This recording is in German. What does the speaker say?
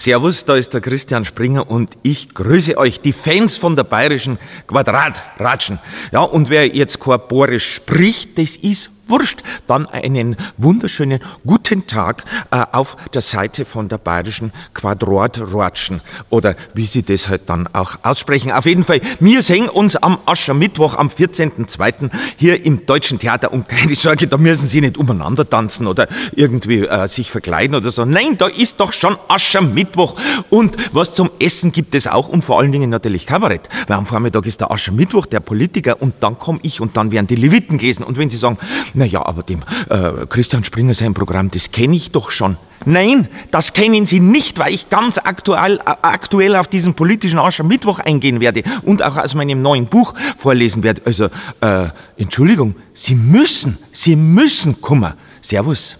Servus, da ist der Christian Springer und ich grüße euch, die Fans von der bayerischen Quadratratschen. Ja, und wer jetzt kein Bayerisch spricht, das ist wurscht. Dann einen wunderschönen guten Tag auf der Seite von der bayerischen Quadratratschen. Oder wie sie das halt dann auch aussprechen. Auf jeden Fall, wir sehen uns am Aschermittwoch, am 14.02. hier im Deutschen Theater. Und keine Sorge, da müssen Sie nicht umeinander tanzen oder irgendwie sich verkleiden oder so. Nein, da ist doch schon Aschermittwoch. Und was zum Essen gibt es auch und vor allen Dingen natürlich Kabarett. Weil am Vormittag ist der Aschermittwoch, der Politiker, und dann komme ich und dann werden die Leviten gelesen. Und wenn Sie sagen, naja, aber dem Christian Springer sein Programm, das kenne ich doch schon. Nein, das kennen Sie nicht, weil ich ganz aktuell auf diesen politischen Aschermittwoch eingehen werde und auch aus meinem neuen Buch vorlesen werde. Also, Entschuldigung, Sie müssen kommen. Servus.